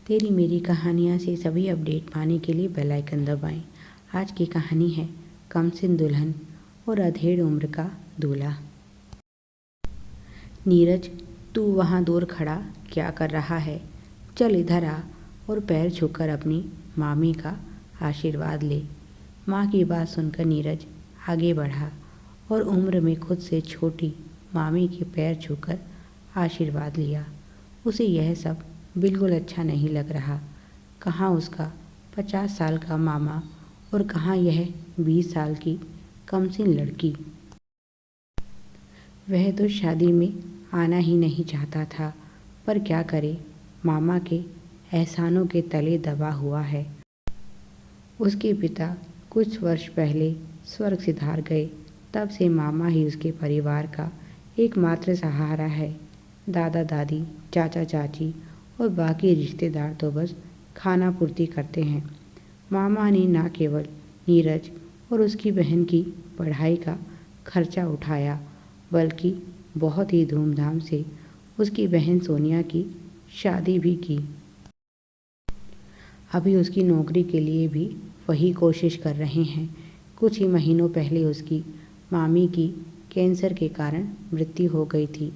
तेरी मेरी कहानियाँ से सभी अपडेट पाने के लिए बेल आइकन दबाएं। आज की कहानी है कमसिन दुल्हन और अधेड़ उम्र का दूल्हा। नीरज, तू वहाँ दूर खड़ा क्या कर रहा है? चल इधर आ और पैर छूकर अपनी मामी का आशीर्वाद ले। माँ की बात सुनकर नीरज आगे बढ़ा और उम्र में खुद से छोटी मामी के पैर छूकर आशीर्वाद लिया। उसे यह सब बिल्कुल अच्छा नहीं लग रहा। कहाँ उसका 50 साल का मामा और कहाँ यह 20 साल की कमसिन लड़की। वह तो शादी में आना ही नहीं चाहता था, पर क्या करे, मामा के एहसानों के तले दबा हुआ है। उसके पिता कुछ वर्ष पहले स्वर्ग सिधार गए, तब से मामा ही उसके परिवार का एकमात्र सहारा है। दादा दादी, चाचा चाची और बाकी रिश्तेदार तो बस खाना पूर्ति करते हैं। मामा ने न केवल नीरज और उसकी बहन की पढ़ाई का खर्चा उठाया, बल्कि बहुत ही धूमधाम से उसकी बहन सोनिया की शादी भी की। अभी उसकी नौकरी के लिए भी वही कोशिश कर रहे हैं। कुछ ही महीनों पहले उसकी मामी की कैंसर के कारण मृत्यु हो गई थी।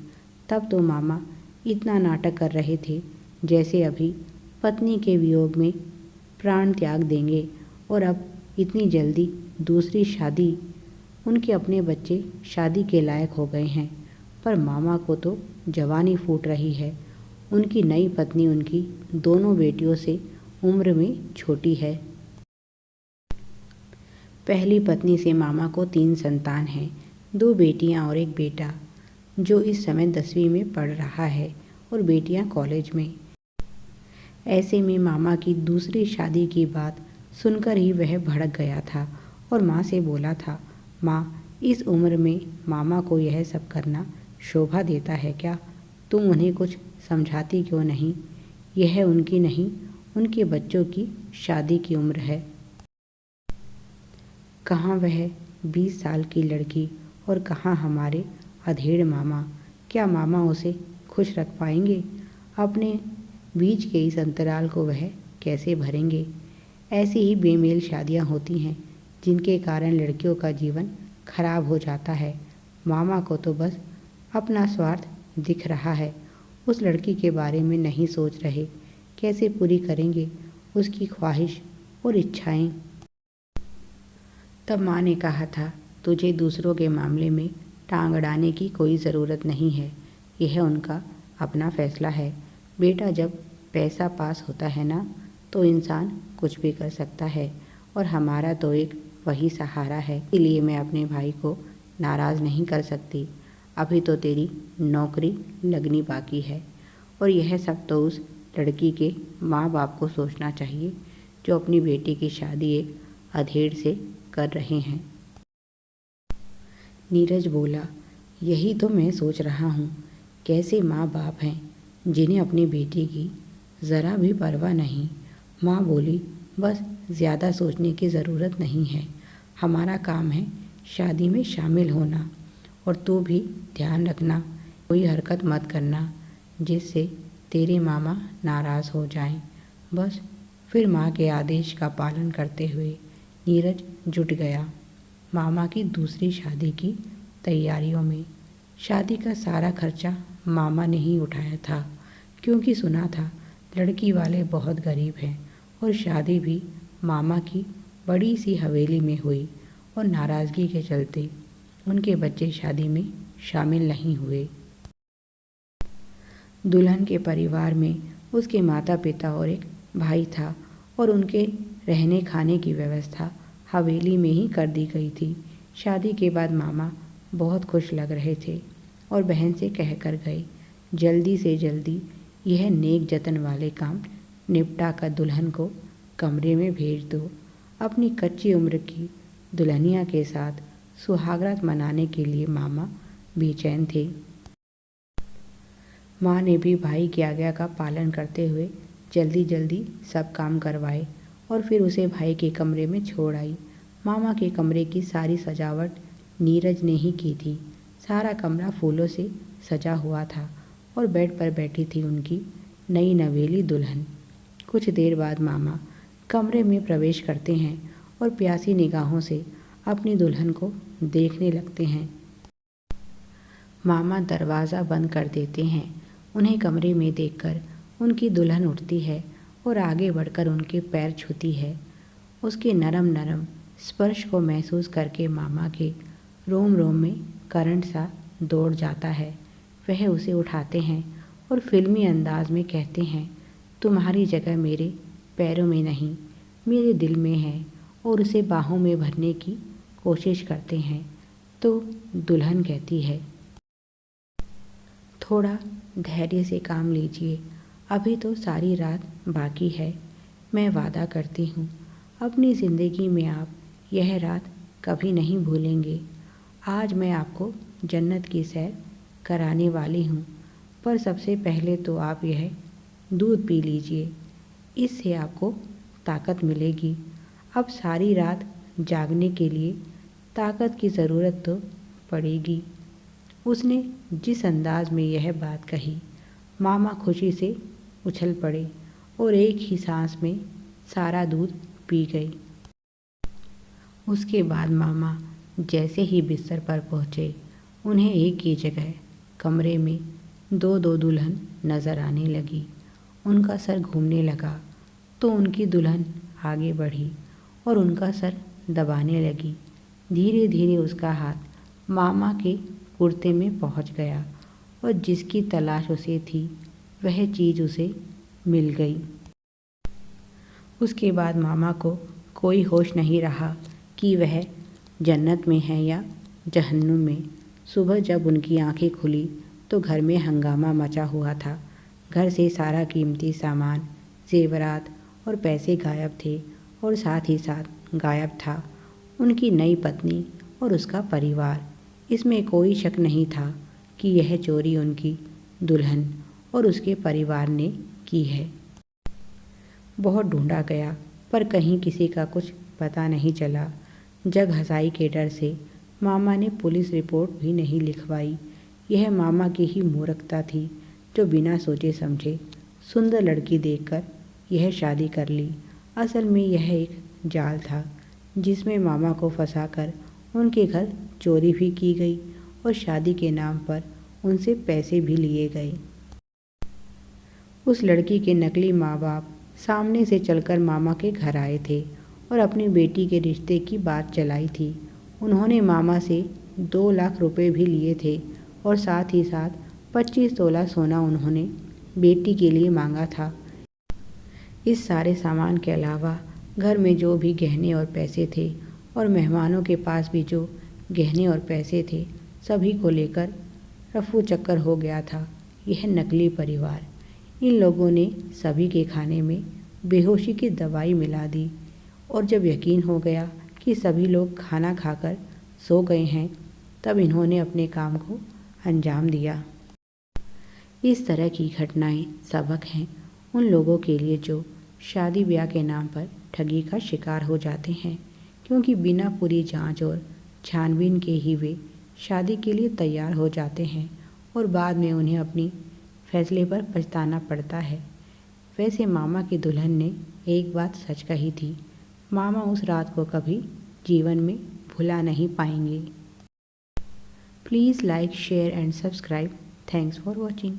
तब तो मामा इतना नाटक कर रहे थे जैसे अभी पत्नी के वियोग में प्राण त्याग देंगे, और अब इतनी जल्दी दूसरी शादी। उनके अपने बच्चे शादी के लायक हो गए हैं, पर मामा को तो जवानी फूट रही है। उनकी नई पत्नी उनकी दोनों बेटियों से उम्र में छोटी है। पहली पत्नी से मामा को 3 संतान हैं, 2 बेटियां और 1 बेटा, जो इस समय 10वीं में पढ़ रहा है और बेटियां कॉलेज में। ऐसे में मामा की दूसरी शादी की बात सुनकर ही वह भड़क गया था और माँ से बोला था, माँ, इस उम्र में मामा को यह सब करना शोभा देता है क्या? तुम उन्हें कुछ समझाती क्यों नहीं? यह उनकी नहीं, उनके बच्चों की शादी की उम्र है। कहाँ वह 20 साल की लड़की और कहाँ हमारे अधेड़ मामा। क्या मामा उसे खुश रख पाएंगे? अपने बीच के इस अंतराल को वह कैसे भरेंगे? ऐसी ही बेमेल शादियाँ होती हैं जिनके कारण लड़कियों का जीवन खराब हो जाता है। मामा को तो बस अपना स्वार्थ दिख रहा है, उस लड़की के बारे में नहीं सोच रहे कैसे पूरी करेंगे उसकी ख्वाहिश और इच्छाएं। तब माँ ने कहा था, तुझे दूसरों के मामले में टांग अड़ाने की कोई ज़रूरत नहीं है, यह उनका अपना फैसला है। बेटा, जब पैसा पास होता है ना, तो इंसान कुछ भी कर सकता है, और हमारा तो एक वही सहारा है। इसलिए मैं अपने भाई को नाराज़ नहीं कर सकती। अभी तो तेरी नौकरी लगनी बाकी है, और यह सब तो उस लड़की के माँ बाप को सोचना चाहिए जो अपनी बेटी की शादी एक अधेड़ से कर रहे हैं। नीरज बोला, यही तो मैं सोच रहा हूँ, कैसे माँ बाप हैं जिन्हें अपनी बेटी की ज़रा भी परवाह नहीं। माँ बोली, बस ज़्यादा सोचने की ज़रूरत नहीं है, हमारा काम है शादी में शामिल होना, और तू भी ध्यान रखना, कोई हरकत मत करना जिससे तेरे मामा नाराज़ हो जाएं। बस फिर माँ के आदेश का पालन करते हुए नीरज जुट गया मामा की दूसरी शादी की तैयारियों में। शादी का सारा खर्चा मामा ने ही उठाया था, क्योंकि सुना था लड़की वाले बहुत गरीब हैं, और शादी भी मामा की बड़ी सी हवेली में हुई, और नाराज़गी के चलते उनके बच्चे शादी में शामिल नहीं हुए। दुल्हन के परिवार में उसके माता पिता और एक भाई था, और उनके रहने खाने की व्यवस्था हवेली में ही कर दी गई थी। शादी के बाद मामा बहुत खुश लग रहे थे और बहन से कह कर गए, जल्दी से जल्दी यह नेक जतन वाले काम निपटा कर दुल्हन को कमरे में भेज दो। अपनी कच्ची उम्र की दुल्हनिया के साथ सुहागरात मनाने के लिए मामा बेचैन थे। माँ ने भी भाई की आज्ञा का पालन करते हुए जल्दी जल्दी सब काम करवाए, और फिर उसे भाई के कमरे में छोड़ आई। मामा के कमरे की सारी सजावट नीरज ने ही की थी। सारा कमरा फूलों से सजा हुआ था, और बेड पर बैठी थी उनकी नई नवेली दुल्हन। कुछ देर बाद मामा कमरे में प्रवेश करते हैं और प्यासी निगाहों से अपनी दुल्हन को देखने लगते हैं। मामा दरवाज़ा बंद कर देते हैं। उन्हें कमरे में देखकर उनकी दुल्हन उठती है और आगे बढ़कर उनके पैर छूती है। उसके नरम नरम स्पर्श को महसूस करके मामा के रोम रोम में करंट सा दौड़ जाता है। वह उसे उठाते हैं और फिल्मी अंदाज में कहते हैं, तुम्हारी जगह मेरे पैरों में नहीं, मेरे दिल में है, और उसे बाहों में भरने की कोशिश करते हैं। तो दुल्हन कहती है, थोड़ा धैर्य से काम लीजिए, अभी तो सारी रात बाकी है। मैं वादा करती हूँ अपनी ज़िंदगी में आप यह रात कभी नहीं भूलेंगे। आज मैं आपको जन्नत की सैर कराने वाली हूँ, पर सबसे पहले तो आप यह दूध पी लीजिए, इससे आपको ताकत मिलेगी। अब सारी रात जागने के लिए ताकत की ज़रूरत तो पड़ेगी। उसने जिस अंदाज में यह बात कही, मामा खुशी से उछल पड़े और एक ही सांस में सारा दूध पी गई। उसके बाद मामा जैसे ही बिस्तर पर पहुँचे, उन्हें एक ही जगह कमरे में दो दो दुल्हन नज़र आने लगी। उनका सर घूमने लगा तो उनकी दुल्हन आगे बढ़ी और उनका सर दबाने लगी। धीरे धीरे उसका हाथ मामा के कुर्ते में पहुंच गया और जिसकी तलाश उसे थी वह चीज़ उसे मिल गई। उसके बाद मामा को कोई होश नहीं रहा कि वह जन्नत में है या जहन्नुम में। सुबह जब उनकी आंखें खुली तो घर में हंगामा मचा हुआ था। घर से सारा कीमती सामान, जेवरात और पैसे गायब थे और साथ ही साथ गायब था उनकी नई पत्नी और उसका परिवार। इसमें कोई शक नहीं था कि यह चोरी उनकी दुल्हन और उसके परिवार ने की है। बहुत ढूंढा गया पर कहीं किसी का कुछ पता नहीं चला। जग हंसाई के डर से मामा ने पुलिस रिपोर्ट भी नहीं लिखवाई। यह मामा की ही मूर्खता थी जो बिना सोचे समझे सुंदर लड़की देखकर यह शादी कर ली। असल में यह एक जाल था जिसमें मामा को फंसाकर उनके घर चोरी भी की गई और शादी के नाम पर उनसे पैसे भी लिए गए। उस लड़की के नकली माँ बाप सामने से चलकर मामा के घर आए थे और अपनी बेटी के रिश्ते की बात चलाई थी। उन्होंने मामा से 2 लाख रुपए भी लिए थे और साथ ही साथ 25 तोला सोना उन्होंने बेटी के लिए मांगा था। इस सारे सामान के अलावा घर में जो भी गहने और पैसे थे और मेहमानों के पास भी जो गहने और पैसे थे, सभी को लेकर रफू चक्कर हो गया था यह नकली परिवार। इन लोगों ने सभी के खाने में बेहोशी की दवाई मिला दी और जब यकीन हो गया कि सभी लोग खाना खाकर सो गए हैं, तब इन्होंने अपने काम को अंजाम दिया। इस तरह की घटनाएं सबक हैं उन लोगों के लिए जो शादी ब्याह के नाम पर ठगी का शिकार हो जाते हैं, क्योंकि बिना पूरी जांच और छानबीन के ही वे शादी के लिए तैयार हो जाते हैं और बाद में उन्हें अपनी फैसले पर पछताना पड़ता है। वैसे मामा की दुल्हन ने एक बात सच कही थी, मामा उस रात को कभी जीवन में भुला नहीं पाएंगे। Please like, share and subscribe. Thanks for watching.